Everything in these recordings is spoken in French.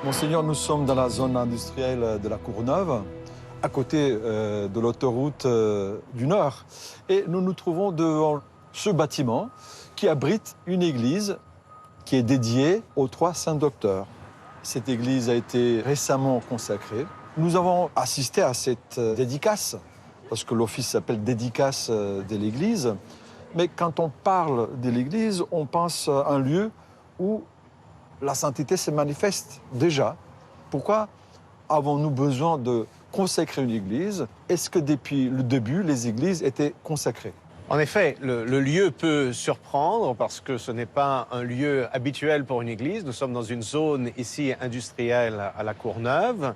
Monseigneur, nous sommes dans la zone industrielle de la Courneuve, à côté de l'autoroute du Nord. Et nous nous trouvons devant ce bâtiment qui abrite une église qui est dédiée aux trois saints docteurs. Cette église a été récemment consacrée. Nous avons assisté à cette dédicace, parce que l'office s'appelle dédicace de l'église. Mais quand on parle de l'église, on pense à un lieu où la sainteté se manifeste déjà. Pourquoi avons-nous besoin de consacrer une église? Est-ce que depuis le début, les églises étaient consacrées? En effet, le lieu peut surprendre parce que ce n'est pas un lieu habituel pour une église. Nous sommes dans une zone ici industrielle à la Courneuve.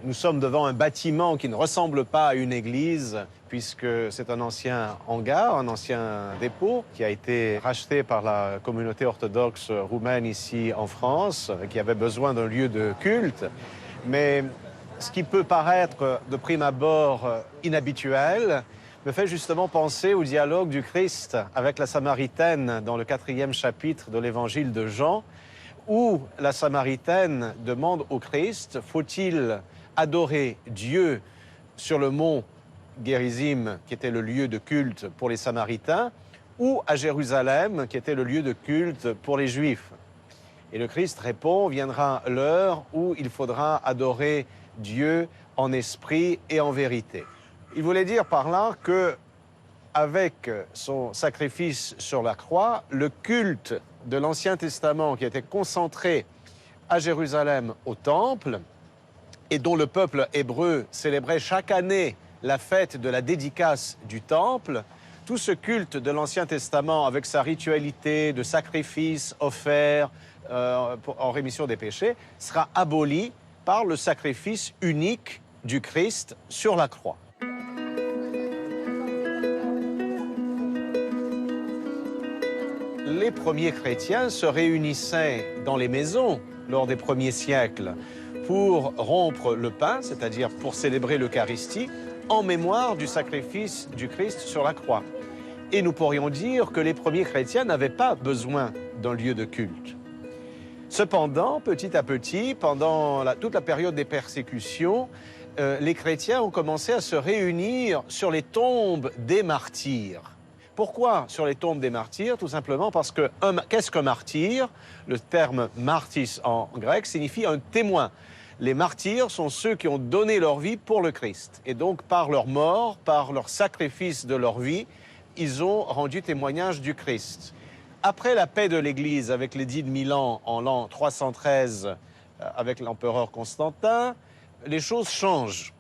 Nous sommes devant un bâtiment qui ne ressemble pas à une église puisque c'est un ancien hangar, un ancien dépôt qui a été racheté par la communauté orthodoxe roumaine ici en France, qui avait besoin d'un lieu de culte. Mais ce qui peut paraître de prime abord inhabituel me fait justement penser au dialogue du Christ avec la Samaritaine dans le 4e chapitre de l'évangile de Jean, où la Samaritaine demande au Christ, faut-il adorer Dieu sur le mont Gérizim, qui était le lieu de culte pour les Samaritains, ou à Jérusalem, qui était le lieu de culte pour les Juifs? Et le Christ répond, viendra l'heure où il faudra adorer Dieu en esprit et en vérité. Il voulait dire par là que, avec son sacrifice sur la croix, le culte de l'Ancien Testament qui était concentré à Jérusalem au Temple et dont le peuple hébreu célébrait chaque année la fête de la dédicace du Temple, tout ce culte de l'Ancien Testament avec sa ritualité de sacrifice offert en rémission des péchés sera aboli par le sacrifice unique du Christ sur la croix. Les premiers chrétiens se réunissaient dans les maisons lors des premiers siècles pour rompre le pain, c'est-à-dire pour célébrer l'Eucharistie, en mémoire du sacrifice du Christ sur la croix. Et nous pourrions dire que les premiers chrétiens n'avaient pas besoin d'un lieu de culte. Cependant, petit à petit, pendant toute la période des persécutions, les chrétiens ont commencé à se réunir sur les tombes des martyrs. Pourquoi sur les tombes des martyrs? Tout simplement parce que, qu'est-ce qu'un martyr? Le terme martys en grec signifie un témoin. Les martyrs sont ceux qui ont donné leur vie pour le Christ. Et donc, par leur mort, par leur sacrifice de leur vie, ils ont rendu témoignage du Christ. Après la paix de l'Église avec l'édit de Milan en l'an 313 avec l'empereur Constantin, les choses changent.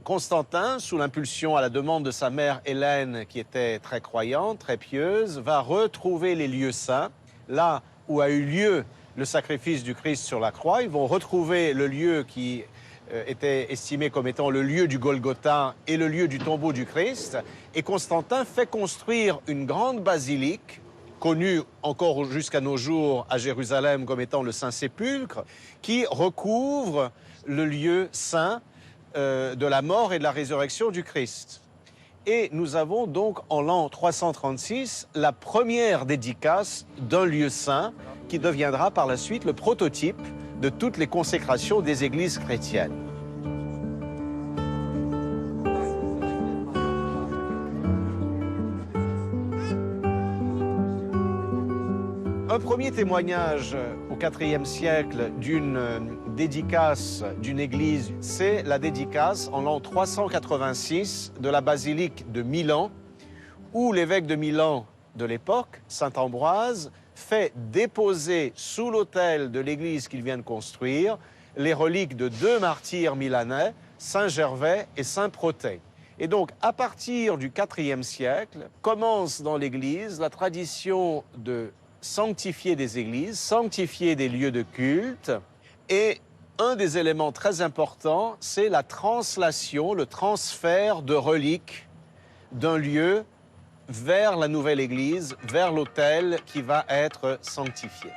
Constantin, sous l'impulsion à la demande de sa mère Hélène, qui était très croyante, très pieuse, va retrouver les lieux saints, là où a eu lieu le sacrifice du Christ sur la croix. Ils vont retrouver le lieu qui était estimé comme étant le lieu du Golgotha et le lieu du tombeau du Christ. Et Constantin fait construire une grande basilique, connue encore jusqu'à nos jours à Jérusalem comme étant le Saint-Sépulcre, qui recouvre le lieu saint de la mort et de la résurrection du Christ. Et nous avons donc en l'an 336 la première dédicace d'un lieu saint qui deviendra par la suite le prototype de toutes les consécrations des églises chrétiennes. Un premier témoignage au IVe siècle d'une dédicace d'une église, c'est la dédicace en l'an 386 de la basilique de Milan, où l'évêque de Milan de l'époque, saint Ambroise, fait déposer sous l'autel de l'église qu'il vient de construire les reliques de deux martyrs milanais, saint Gervais et saint Protais. Et donc, à partir du IVe siècle, commence dans l'église la tradition de sanctifier des églises, sanctifier des lieux de culte. Et un des éléments très importants, c'est la translation, le transfert de reliques d'un lieu vers la nouvelle église, vers l'autel qui va être sanctifié.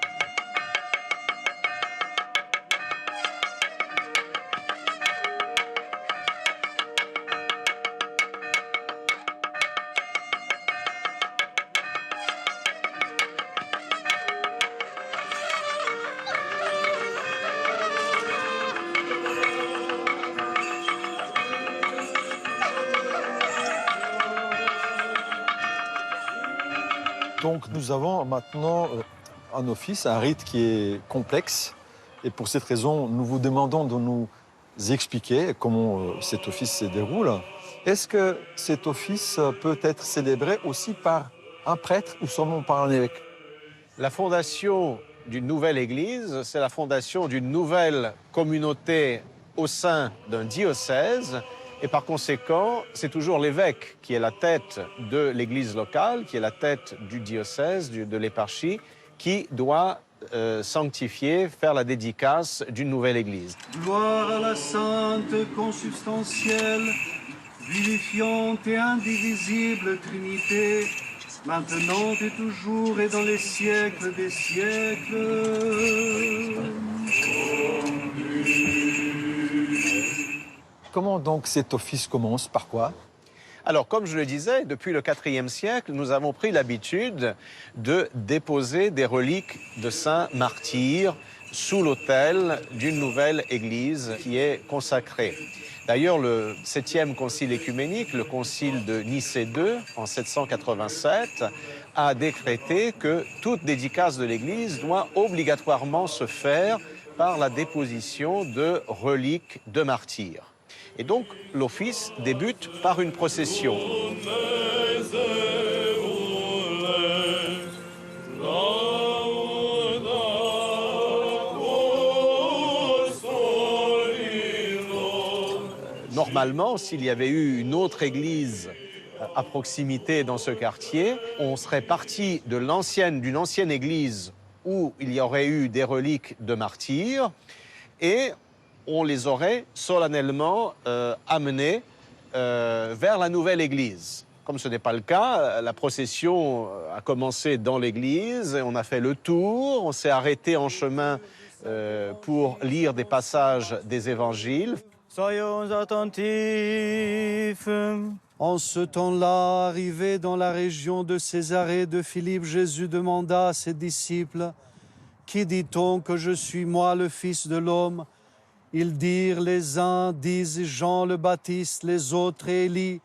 Donc nous avons maintenant un office, un rite qui est complexe. Et pour cette raison, nous vous demandons de nous expliquer comment cet office se déroule. Est-ce que cet office peut être célébré aussi par un prêtre ou seulement par un évêque? La fondation d'une nouvelle église, c'est la fondation d'une nouvelle communauté au sein d'un diocèse. Et par conséquent, c'est toujours l'évêque qui est la tête de l'église locale, qui est la tête du diocèse, de l'éparchie, qui doit sanctifier, faire la dédicace d'une nouvelle église. Gloire à la sainte, consubstantielle, vivifiante et indivisible Trinité, maintenant et toujours et dans les siècles des siècles. Comment donc cet office commence? Par quoi? Alors, comme je le disais, depuis le IVe siècle, nous avons pris l'habitude de déposer des reliques de saints martyrs sous l'autel d'une nouvelle église qui est consacrée. D'ailleurs, le 7e concile écuménique, le concile de Nicée II, en 787, a décrété que toute dédicace de l'église doit obligatoirement se faire par la déposition de reliques de martyrs. Et donc, l'office débute par une procession. Normalement, s'il y avait eu une autre église à proximité dans ce quartier, on serait parti d'une ancienne église où il y aurait eu des reliques de martyrs et on les aurait solennellement amenés vers la nouvelle église. Comme ce n'est pas le cas, la procession a commencé dans l'église, on a fait le tour, on s'est arrêté en chemin pour lire des passages des évangiles. Soyons attentifs. En ce temps-là, arrivé dans la région de Césarée de Philippe, Jésus demanda à ses disciples, « Qui dit-on que je suis, moi, le Fils de l'homme ?» Ils dirent, les uns disent Jean le Baptiste, les autres Élie.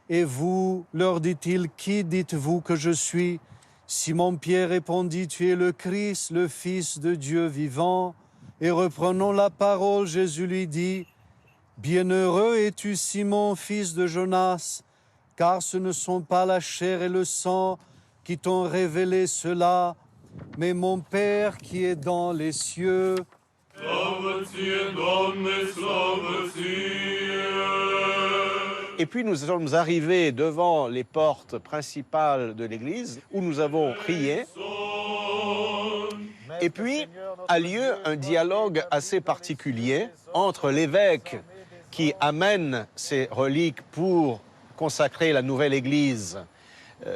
Et vous, leur dit-il, qui dites-vous que je suis? Simon-Pierre répondit, tu es le Christ, le Fils de Dieu vivant. Et reprenant la parole, Jésus lui dit, bienheureux es-tu, Simon, fils de Jonas, car ce ne sont pas la chair et le sang qui t'ont révélé cela, mais mon Père qui est dans les cieux. Et puis nous sommes arrivés devant les portes principales de l'église où nous avons prié. Et puis a lieu un dialogue assez particulier entre l'évêque qui amène ces reliques pour consacrer la nouvelle église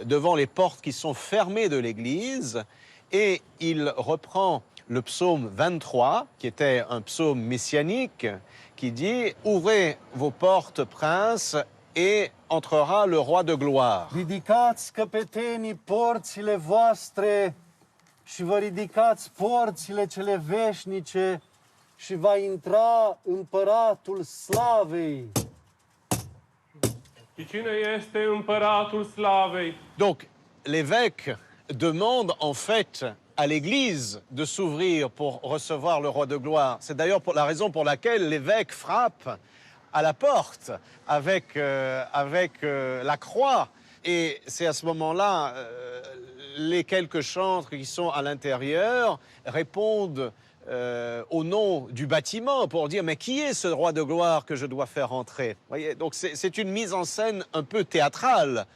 devant les portes qui sont fermées de l'église, et il reprend le psaume 23, qui était un psaume messianique, qui dit « Ouvrez vos portes, princes, et entrera le roi de gloire. » Ridicați, căpetenii, porțile voastre și vă ridicați porțile cele veșnice și va intra împăratul slavei. Și cine este împăratul slavei? Donc, l'évêque demande en fait à l'Église de s'ouvrir pour recevoir le roi de gloire. C'est d'ailleurs la raison pour laquelle l'évêque frappe à la porte avec la croix. Et c'est à ce moment-là, les quelques chantres qui sont à l'intérieur répondent au nom du bâtiment pour dire « Mais qui est ce roi de gloire que je dois faire entrer ?» Voyez, donc c'est une mise en scène un peu théâtrale,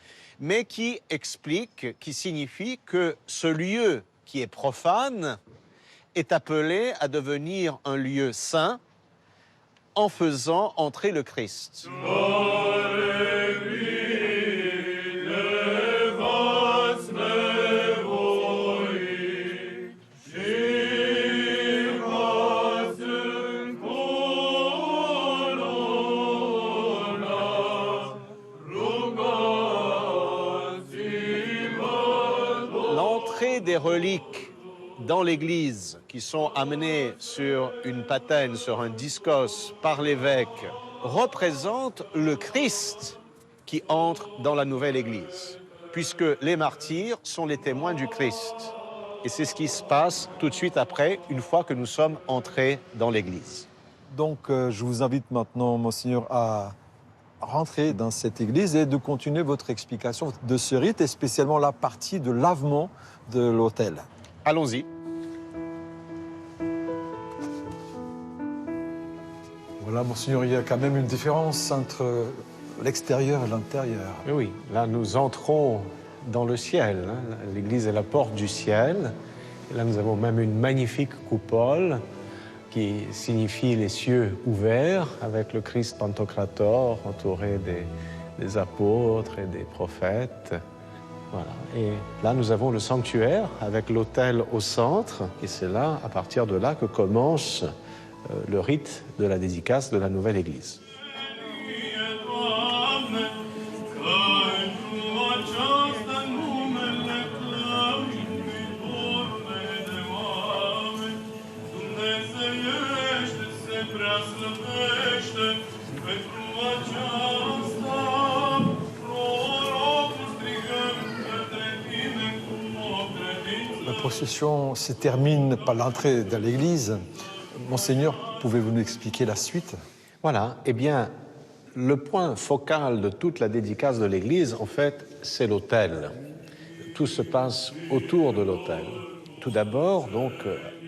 mais qui explique, qui signifie que ce lieu qui est profane est appelé à devenir un lieu saint en faisant entrer le Christ. L'entrée des reliques dans l'église qui sont amenées sur une patène, sur un discos par l'évêque, représente le Christ qui entre dans la nouvelle église. puisque les martyrs sont les témoins du Christ. Et c'est ce qui se passe tout de suite après, une fois que nous sommes entrés dans l'église. Donc, je vous invite maintenant, Monseigneur, à rentrer dans cette église et de continuer votre explication de ce rite, et spécialement la partie de lavement de l'autel. Allons-y. Voilà, Monseigneur, il y a quand même une différence entre l'extérieur et l'intérieur. Oui, là nous entrons dans le ciel. L'église est la porte du ciel. Et là nous avons même une magnifique coupole qui signifie les cieux ouverts, avec le Christ Pantocrator entouré des apôtres et des prophètes. Voilà. Et là nous avons le sanctuaire avec l'autel au centre. Et c'est là, à partir de là, que commence le rite de la dédicace de la nouvelle église. La procession se termine par l'entrée dans l'église. Monseigneur, pouvez-vous nous expliquer la suite? Voilà, eh bien, le point focal de toute la dédicace de l'église, en fait, c'est l'autel. Tout se passe autour de l'autel. Tout d'abord, donc,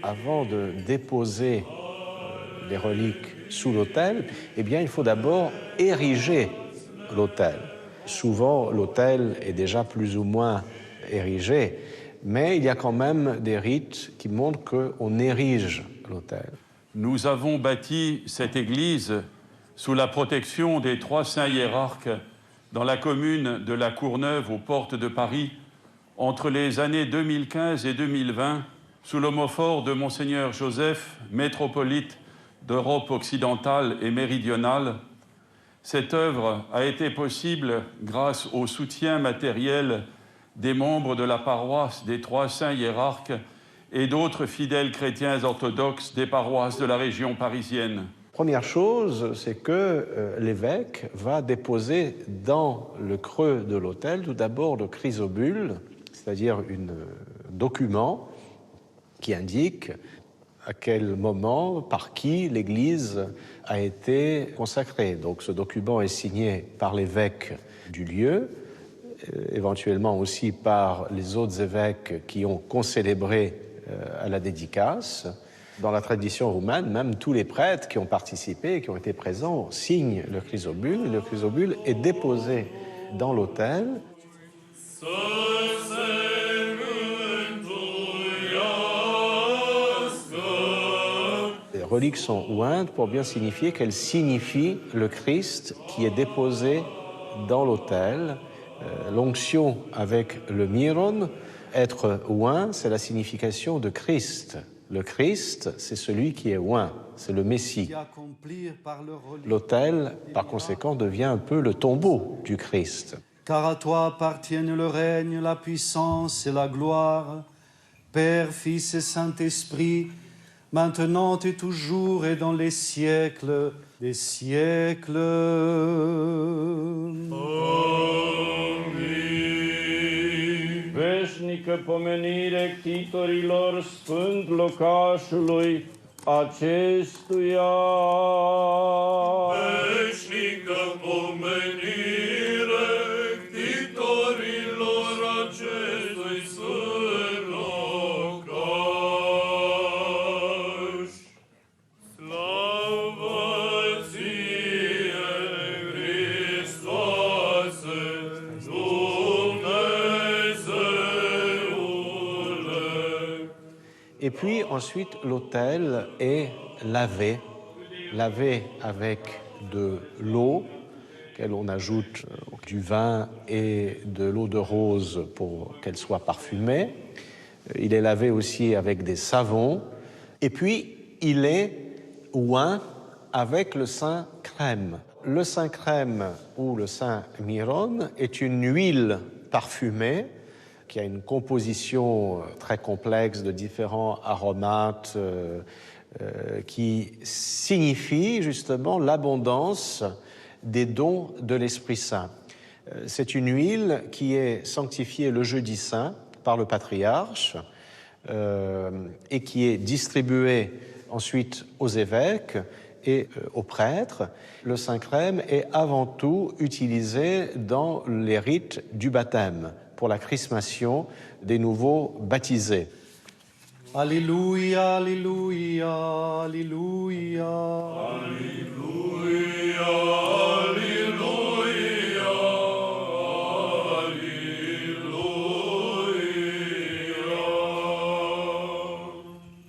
avant de déposer les reliques sous l'autel, eh bien, il faut d'abord ériger l'autel. Souvent, l'autel est déjà plus ou moins érigé, mais il y a quand même des rites qui montrent qu'on érige l'autel. Nous avons bâti cette église sous la protection des 3 saints hiérarques dans la commune de la Courneuve, aux portes de Paris, entre les années 2015 et 2020, sous l'homophore de Monseigneur Joseph, métropolite d'Europe occidentale et méridionale. Cette œuvre a été possible grâce au soutien matériel des membres de la paroisse des 3 saints hiérarques et d'autres fidèles chrétiens orthodoxes des paroisses de la région parisienne. Première chose, c'est que l'évêque va déposer dans le creux de l'autel tout d'abord le chrysobule, c'est-à-dire un document qui indique à quel moment, par qui l'Église a été consacrée. Donc ce document est signé par l'évêque du lieu, éventuellement aussi par les autres évêques qui ont concélébré à la dédicace. Dans la tradition roumaine, même tous les prêtres qui ont participé et qui ont été présents signent le chrysobule. Et le chrysobule est déposé dans l'autel. Les reliques sont ointes pour bien signifier qu'elles signifient le Christ qui est déposé dans l'autel. L'onction avec le myron, être oint, c'est la signification de Christ. Le Christ, c'est celui qui est oint, c'est le Messie. L'autel, par conséquent, devient un peu le tombeau du Christ. Car à toi appartiennent le règne, la puissance et la gloire, Père, Fils et Saint-Esprit, maintenant et toujours et dans les siècles des siècles. Veșnică pomenire ctitorilor sfânt locașului acestuia. Veșnică pomenire ctitorilor acestui sfânt locaș. Slavă ție, Hristoase, Et puis ensuite, l'autel est lavé avec de l'eau, auquel on ajoute du vin et de l'eau de rose pour qu'elle soit parfumée. Il est lavé aussi avec des savons. Et puis, il est oint avec le saint crème. Le saint crème ou le saint myron est une huile parfumée qui a une composition très complexe de différents aromates qui signifie justement l'abondance des dons de l'Esprit Saint. C'est une huile qui est sanctifiée le jeudi saint par le patriarche et qui est distribuée ensuite aux évêques et aux prêtres. Le Saint-Crème est avant tout utilisé dans les rites du baptême pour la chrismation des nouveaux baptisés. Alléluia, Alléluia, Alléluia. Alléluia, Alléluia.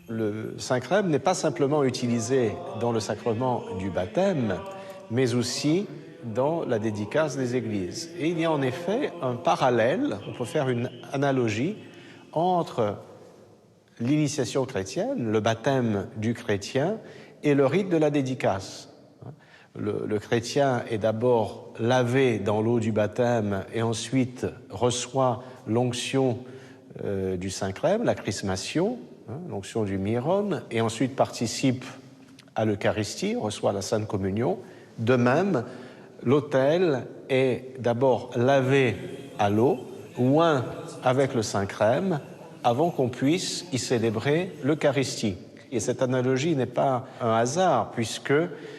Le Saint-Crème n'est pas simplement utilisé dans le sacrement du baptême, mais aussi dans la dédicace des églises. Et il y a en effet un parallèle, on peut faire une analogie entre l'initiation chrétienne, le baptême du chrétien et le rite de la dédicace. Le chrétien est d'abord lavé dans l'eau du baptême et ensuite reçoit l'onction du Saint-Crème, la chrismation, l'onction du myron, et ensuite participe à l'Eucharistie, reçoit la Sainte Communion. De même, l'autel est d'abord lavé à l'eau, oint avec le Saint-Crème, avant qu'on puisse y célébrer l'Eucharistie. Et cette analogie n'est pas un hasard, puisque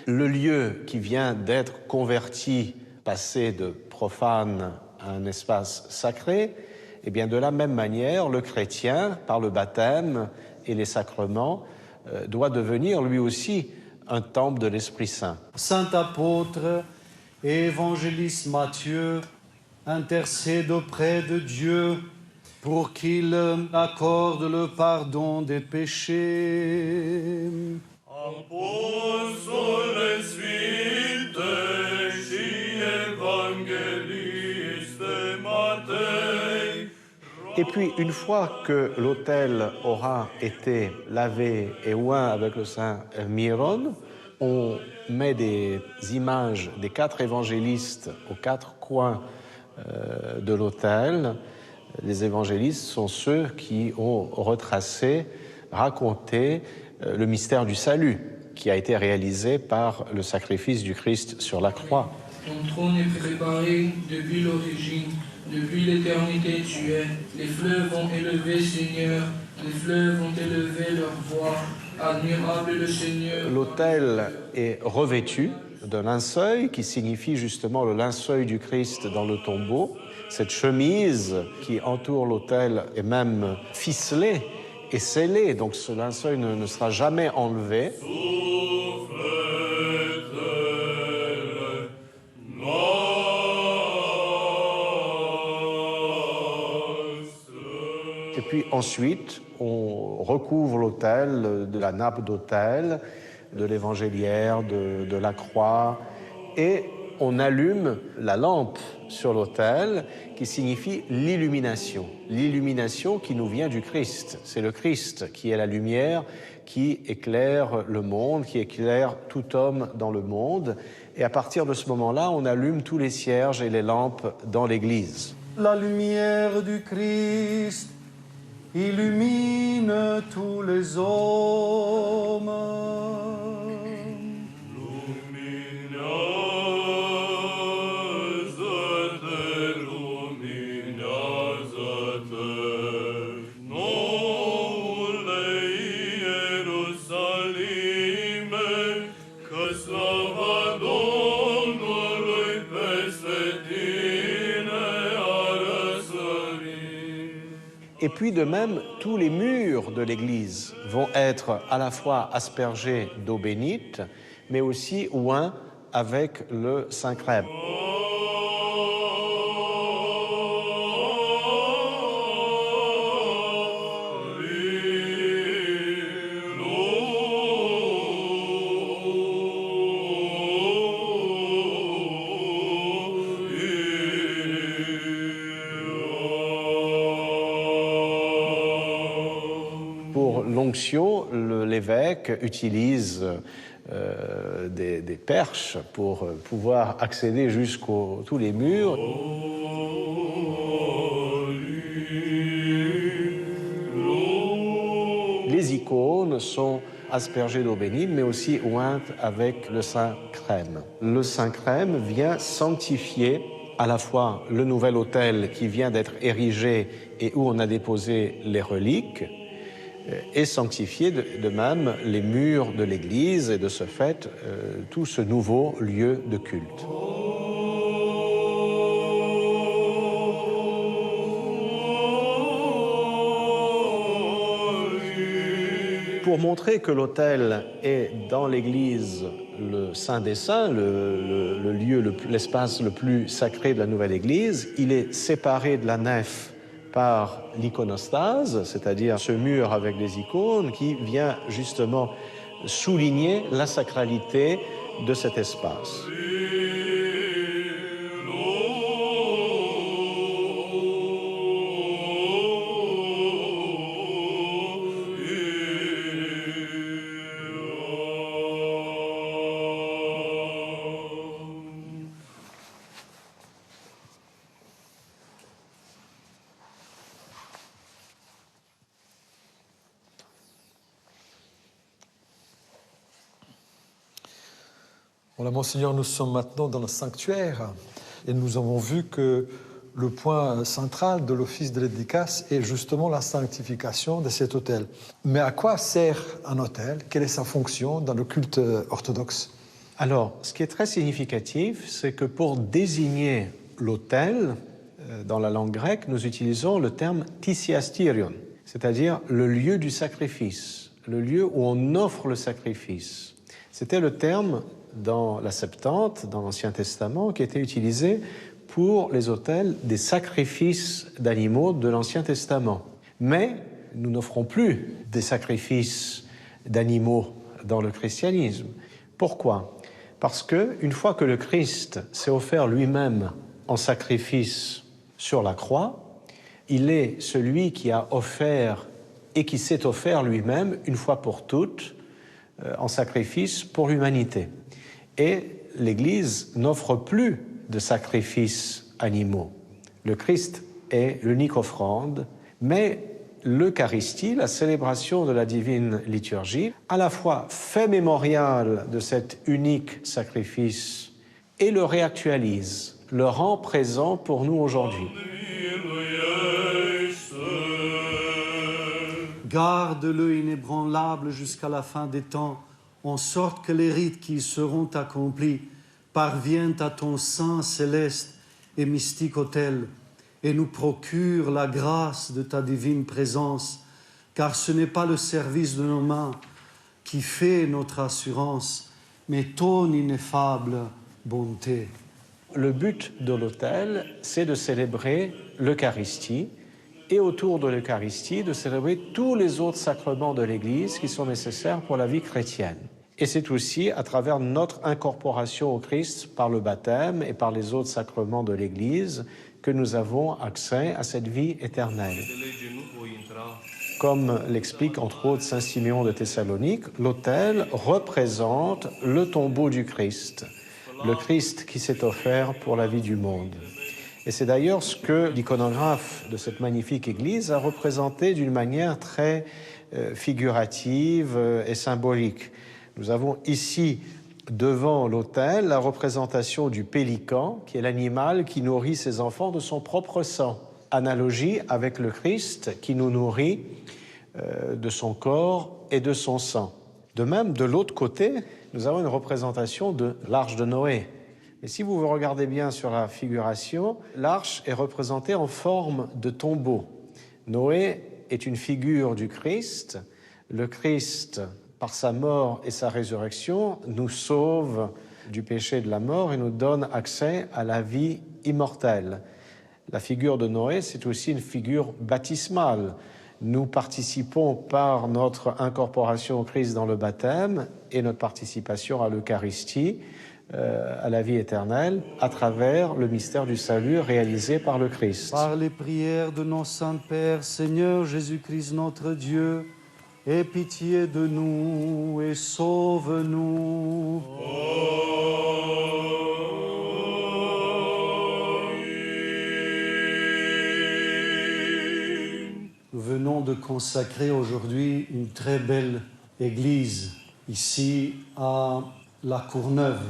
le lieu qui vient d'être converti, passé de profane à un espace sacré, eh bien de la même manière, le chrétien, par le baptême et les sacrements, doit devenir lui aussi un temple de l'Esprit Saint. Saint apôtre et évangéliste Matthieu, intercède auprès de Dieu pour qu'il accorde le pardon des péchés. Apostole Sfintesci Evangeliste Matei. Et puis, une fois que l'autel aura été lavé et oint avec le saint myron, on met des images des 4 évangélistes aux 4 coins de l'autel. Les évangélistes sont ceux qui ont retracé, raconté le mystère du salut qui a été réalisé par le sacrifice du Christ sur la croix. Ton trône est préparé depuis l'origine, depuis l'éternité tu es. Les fleuves ont élevé, Seigneur, les fleuves ont élevé leur voix. Admirable le Seigneur. L'autel est revêtu d'un linceul qui signifie justement le linceul du Christ dans le tombeau. Cette chemise qui entoure l'autel est même ficelée et scellée, donc ce linceul ne sera jamais enlevé. Et puis ensuite, on recouvre l'autel de la nappe d'autel, de l'évangéliaire, de la croix, et on allume la lampe sur l'autel qui signifie l'illumination. L'illumination qui nous vient du Christ. C'est le Christ qui est la lumière, qui éclaire le monde, qui éclaire tout homme dans le monde. Et à partir de ce moment-là, on allume tous les cierges et les lampes dans l'Église. La lumière du Christ illumine tous les hommes. Et puis de même, tous les murs de l'église vont être à la fois aspergés d'eau bénite, mais aussi oints avec le Saint-Crème. L'onction, l'évêque utilise des perches pour pouvoir accéder jusqu'à tous les murs. Les icônes sont aspergées d'eau bénite, mais aussi ointes avec le Saint-Crème. Le Saint-Crème vient sanctifier à la fois le nouvel autel qui vient d'être érigé et où on a déposé les reliques, et sanctifier de même les murs de l'église et de ce fait tout ce nouveau lieu de culte. Pour montrer que l'autel est dans l'église le Saint des Saints, le lieu, l'espace le plus sacré de la nouvelle église, il est séparé de la nef par l'iconostase, c'est-à-dire ce mur avec les icônes qui vient justement souligner la sacralité de cet espace. Voilà, Monseigneur, nous sommes maintenant dans le sanctuaire et nous avons vu que le point central de l'office de l'édicace est justement la sanctification de cet autel. Mais à quoi sert un autel? Quelle est sa fonction dans le culte orthodoxe? Alors, ce qui est très significatif, c'est que pour désigner l'autel, dans la langue grecque, nous utilisons le terme thysiasterion, c'est-à-dire le lieu du sacrifice, le lieu où on offre le sacrifice. C'était le terme dans la Septante, dans l'Ancien Testament, qui était utilisé pour les autels des sacrifices d'animaux de l'Ancien Testament. Mais nous n'offrons plus des sacrifices d'animaux dans le christianisme. Pourquoi? Parce qu'une fois que le Christ s'est offert lui-même en sacrifice sur la croix, il est celui qui a offert et qui s'est offert lui-même, une fois pour toutes, en sacrifice pour l'humanité. Et l'Église n'offre plus de sacrifices animaux. Le Christ est l'unique offrande, mais l'Eucharistie, la célébration de la divine liturgie, à la fois fait mémorial de cet unique sacrifice et le réactualise, le rend présent pour nous aujourd'hui. Garde-le inébranlable jusqu'à la fin des temps, en sorte que les rites qui seront accomplis parviennent à ton saint céleste et mystique autel et nous procurent la grâce de ta divine présence, car ce n'est pas le service de nos mains qui fait notre assurance, mais ton ineffable bonté. Le but de l'autel, c'est de célébrer l'Eucharistie et autour de l'Eucharistie, de célébrer tous les autres sacrements de l'Église qui sont nécessaires pour la vie chrétienne. Et c'est aussi à travers notre incorporation au Christ par le baptême et par les autres sacrements de l'Église que nous avons accès à cette vie éternelle. Comme l'explique entre autres saint Siméon de Thessalonique, l'autel représente le tombeau du Christ, le Christ qui s'est offert pour la vie du monde. Et c'est d'ailleurs ce que l'iconographe de cette magnifique église a représenté d'une manière très figurative et symbolique. Nous avons ici, devant l'autel, la représentation du pélican, qui est l'animal qui nourrit ses enfants de son propre sang. Analogie avec le Christ qui nous nourrit de son corps et de son sang. De même, de l'autre côté, nous avons une représentation de l'arche de Noé. Et si vous regardez bien sur la figuration, l'arche est représentée en forme de tombeau. Noé est une figure du Christ. Le Christ, par sa mort et sa résurrection, nous sauve du péché de la mort et nous donne accès à la vie immortelle. La figure de Noé, c'est aussi une figure baptismale. Nous participons par notre incorporation au Christ dans le baptême et notre participation à l'Eucharistie, à la vie éternelle, à travers le mystère du salut réalisé par le Christ. Par les prières de nos saints pères, Seigneur Jésus-Christ notre Dieu, aie pitié de nous et sauve-nous. Nous venons de consacrer aujourd'hui une très belle église ici à La Courneuve.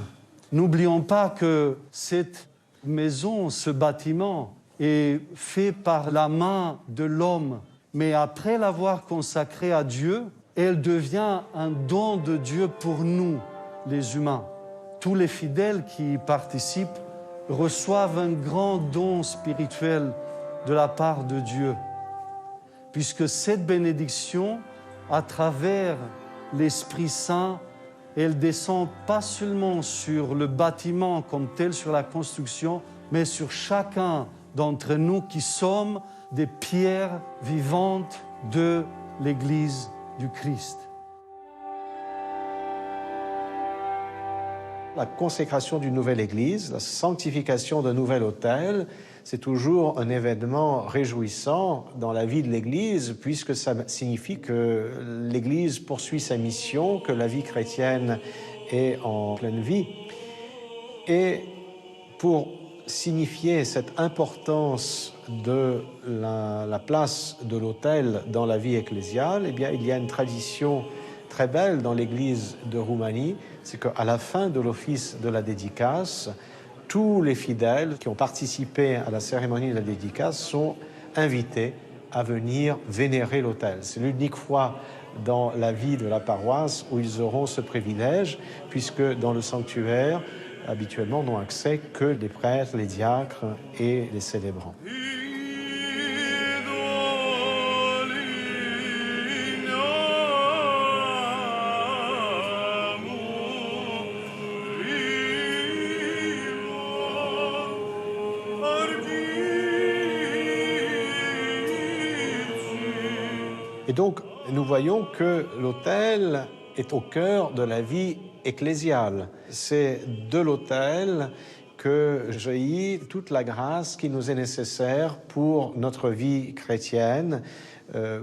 N'oublions pas que cette maison, ce bâtiment, est fait par la main de l'homme. Mais après l'avoir consacrée à Dieu, elle devient un don de Dieu pour nous, les humains. Tous les fidèles qui y participent reçoivent un grand don spirituel de la part de Dieu. Puisque cette bénédiction, à travers l'Esprit Saint, elle descend pas seulement sur le bâtiment comme tel, sur la construction, mais sur chacun d'entre nous qui sommes des pierres vivantes de l'Église du Christ. La consécration d'une nouvelle église, la sanctification d'un nouvel autel, c'est toujours un événement réjouissant dans la vie de l'église, puisque ça signifie que l'église poursuit sa mission, que la vie chrétienne est en pleine vie. Et pour signifier cette importance de la place de l'autel dans la vie ecclésiale, eh bien, il y a une tradition très belle dans l'église de Roumanie, c'est qu'à la fin de l'office de la dédicace, tous les fidèles qui ont participé à la cérémonie de la dédicace sont invités à venir vénérer l'autel. C'est l'unique fois dans la vie de la paroisse où ils auront ce privilège, puisque dans le sanctuaire, habituellement, n'ont accès que les prêtres, les diacres et les célébrants. Et donc, nous voyons que l'autel est au cœur de la vie ecclésiale. C'est de l'autel que jaillit toute la grâce qui nous est nécessaire pour notre vie chrétienne,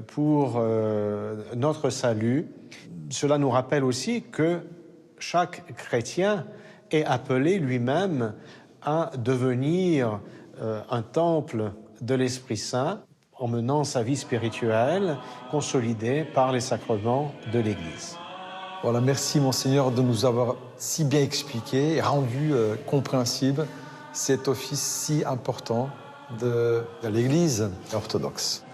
pour notre salut. Cela nous rappelle aussi que chaque chrétien est appelé lui-même à devenir un temple de l'Esprit Saint, en menant sa vie spirituelle consolidée par les sacrements de l'Église. Voilà, merci Monseigneur de nous avoir si bien expliqué et rendu compréhensible cet office si important de l'Église orthodoxe.